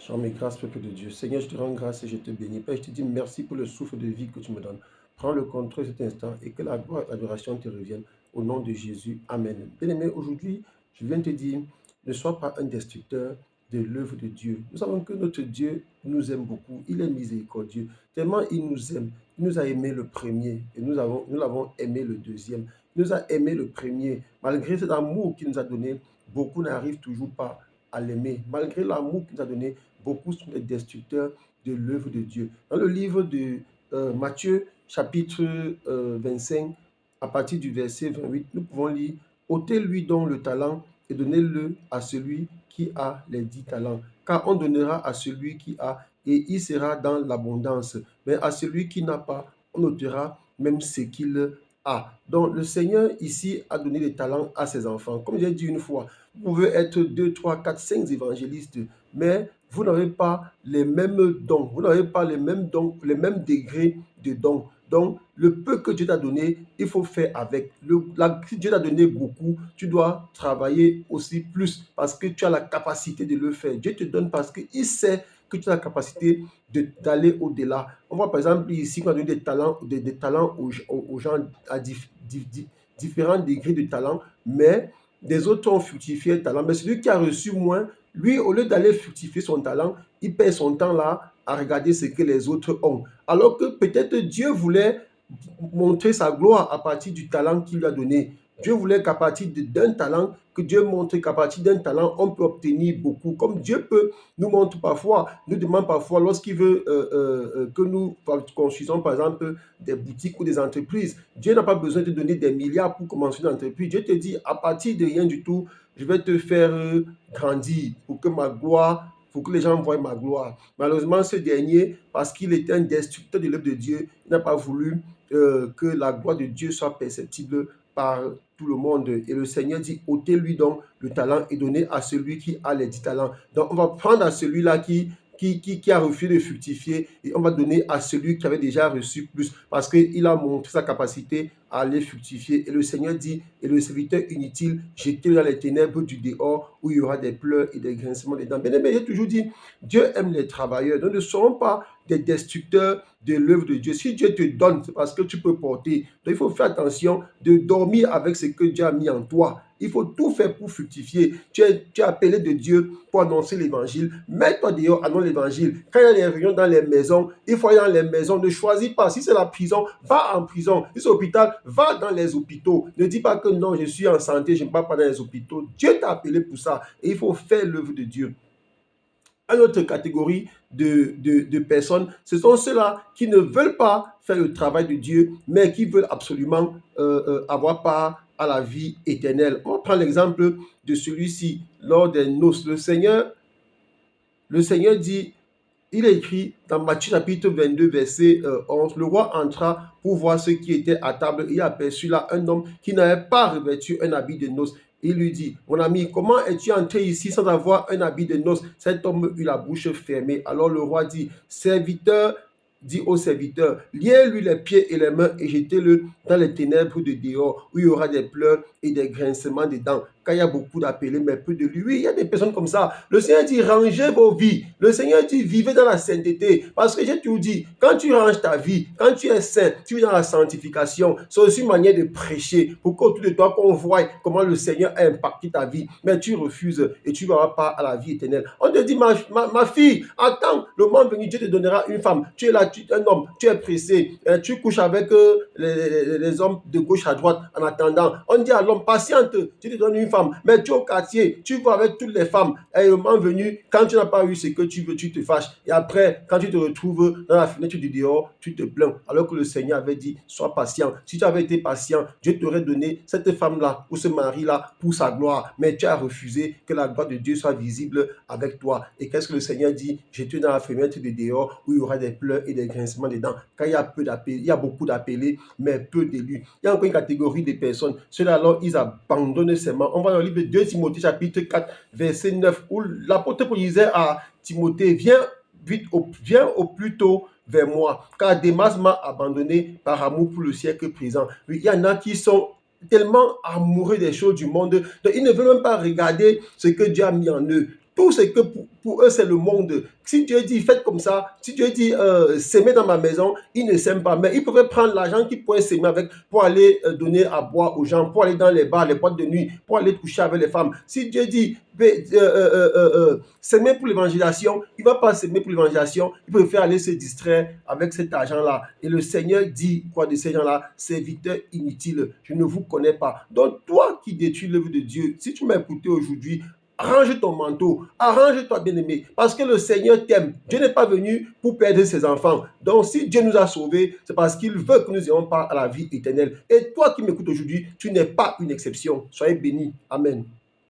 Chant mes grâces, peuple de Dieu. Seigneur, je te rends grâce et je te bénis. Père, je te dis merci pour le souffle de vie que tu me donnes. Prends le contrôle cet instant et que la gloire et l'adoration te reviennent. Au nom de Jésus. Amen. Bien-aimé, aujourd'hui, je viens te dire, ne sois pas un destructeur de l'œuvre de Dieu. Nous savons que notre Dieu nous aime beaucoup. Il est miséricordieux. Tellement il nous aime. Il nous a aimé le premier et nous l'avons aimé le deuxième. Il nous a aimé le premier. Malgré cet amour qu'il nous a donné, beaucoup n'arrivent toujours pas à l'aimer. Malgré l'amour qu'il nous a donné, beaucoup sont des destructeurs de l'œuvre de Dieu. Dans le livre de Matthieu, chapitre 25, à partir du verset 28, nous pouvons lire: ôtez-lui donc le talent et donnez-le à celui qui a les 10 talents. Car on donnera à celui qui a, et il sera dans l'abondance. Mais à celui qui n'a pas, on ôtera même ce qu'il a. Donc le Seigneur ici a donné des talents à ses enfants. Comme j'ai dit une fois, vous pouvez être 2, 3, 4, 5 évangélistes, mais vous n'avez pas les mêmes dons, vous n'avez pas les mêmes dons, les mêmes degrés de dons. Donc, le peu que Dieu t'a donné, il faut faire avec. Si Dieu t'a donné beaucoup, tu dois travailler aussi plus parce que tu as la capacité de le faire. Dieu te donne parce qu'il sait que tu as la capacité d'aller au-delà. On voit par exemple ici qu'on a donné des talents aux gens à différents degrés de talent, mais des autres ont fructifié le talent. Mais celui qui a reçu moins, lui, au lieu d'aller fructifier son talent, il perd son temps là à regarder ce que les autres ont. Alors que peut-être Dieu voulait montrer sa gloire à partir du talent qu'il lui a donné. Dieu voulait qu'à partir d'un talent, que Dieu montre qu'à partir d'un talent, on peut obtenir beaucoup. Comme Dieu peut nous montre parfois, nous demande parfois lorsqu'il veut que nous construisons par exemple des boutiques ou des entreprises. Dieu n'a pas besoin de donner des milliards pour commencer une entreprise. Dieu te dit, à partir de rien du tout, je vais te faire grandir pour que ma gloire, pour que les gens voient ma gloire. Malheureusement, ce dernier, parce qu'il était un destructeur de l'œuvre de Dieu, il n'a pas voulu que la gloire de Dieu soit perceptible par tout le monde. Et le Seigneur dit, ôtez-lui donc le talent et donnez à celui qui a les 10 talents. Donc, on va prendre à celui-là qui a refusé de fructifier et on va donner à celui qui avait déjà reçu plus parce qu'il a montré sa capacité à aller fructifier. Et le Seigneur dit, et le serviteur inutile, jetez-le dans les ténèbres du dehors où il y aura des pleurs et des grincements des dents. Bien aimé, j'ai toujours dit, Dieu aime les travailleurs. Donc, ne serons pas des destructeurs de l'œuvre de Dieu. Si Dieu te donne, c'est parce que tu peux porter. Donc, il faut faire attention de dormir avec ce que Dieu a mis en toi. Il faut tout faire pour fructifier. Tu es appelé de Dieu pour annoncer l'évangile. Mets-toi dehors, annonce l'évangile. Quand il y a des réunions dans les maisons, il faut aller dans les maisons. Ne choisis pas. Si c'est la prison, va en prison. Si c'est l'hôpital, va dans les hôpitaux. Ne dis pas que non, je suis en santé, je ne pars pas dans les hôpitaux. Dieu t'a appelé pour ça. Et il faut faire l'œuvre de Dieu. Une autre catégorie de personnes, ce sont ceux-là qui ne veulent pas faire le travail de Dieu, mais qui veulent absolument avoir part à la vie éternelle. On prend l'exemple de celui-ci lors des noces. Le Seigneur dit, il est écrit dans Matthieu chapitre 22, verset 11, le roi entra pour voir ceux qui étaient à table et aperçut là un homme qui n'avait pas revêtu un habit de noces. Il lui dit, mon ami, comment es-tu entré ici sans avoir un habit de noces? Cet homme eut la bouche fermée. Alors le roi dit, serviteur, dit au serviteur, liez-lui les pieds et les mains et jetez-le dans les ténèbres de dehors, où il y aura des pleurs et des grincements de dents. Quand il y a beaucoup d'appelés, mais peu de lui. Oui, il y a des personnes comme ça. Le Seigneur dit, rangez vos vies. Le Seigneur dit, vivez dans la sainteté. Parce que j'ai toujours dit, quand tu ranges ta vie, quand tu es saint, tu es dans la sanctification. C'est aussi une manière de prêcher pour qu'autour de toi, qu'on voit comment le Seigneur a impacté ta vie. Mais tu refuses et tu n'auras pas à la vie éternelle. On te dit, ma fille, attends, le moment venu, Dieu te donnera une femme. Tu es là, un homme, tu es pressé. Tu couches avec les hommes de gauche à droite en attendant. On dit à l'homme, patiente, tu te donnes une femme. Mais tu es au quartier, tu vas avec toutes les femmes. Et le moment venu, quand tu n'as pas eu ce que tu veux, tu te fâches. Et après, quand tu te retrouves dans la fenêtre du dehors, tu te plains. Alors que le Seigneur avait dit, sois patient. Si tu avais été patient, Dieu t'aurait donné cette femme-là ou ce mari-là pour sa gloire. Mais tu as refusé que la gloire de Dieu soit visible avec toi. Et qu'est-ce que le Seigneur dit? Jette dans la fenêtre du dehors où il y aura des pleurs et des grincements des dents. Quand il y a peu d'appelés, il y a beaucoup d'appelés, mais peu d'élus. Il y a encore une catégorie de personnes. Ceux-là, alors, ils abandonnent seulement. On va dans le livre de 2 Timothée, chapitre 4, verset 9, où l'apôtre Paul disait à Timothée, viens au plus tôt vers moi, car Démas m'a abandonné par amour pour le siècle présent. Oui, il y en a qui sont tellement amoureux des choses du monde, donc ils ne veulent même pas regarder ce que Dieu a mis en eux. tout ce que pour eux, c'est le monde. Si Dieu dit, faites comme ça, si Dieu dit, s'aimer dans ma maison, ils ne s'aiment pas. Mais ils pouvaient prendre l'argent qu'ils pourraient s'aimer avec pour aller donner à boire aux gens, pour aller dans les bars, les boîtes de nuit, pour aller coucher avec les femmes. Si Dieu dit, s'aimer pour l'évangélisation, il ne va pas s'aimer pour l'évangélisation, il préfère aller se distraire avec cet argent-là. Et le Seigneur dit quoi de ces gens-là? Serviteurs inutiles, je ne vous connais pas. Donc toi qui détruis l'œuvre de Dieu, si tu m'as écouté aujourd'hui, arrange ton manteau, arrange-toi bien-aimé, parce que le Seigneur t'aime. Dieu n'est pas venu pour perdre ses enfants. Donc si Dieu nous a sauvés, c'est parce qu'il veut que nous ayons part à la vie éternelle. Et toi qui m'écoutes aujourd'hui, tu n'es pas une exception. Soyez bénis. Amen.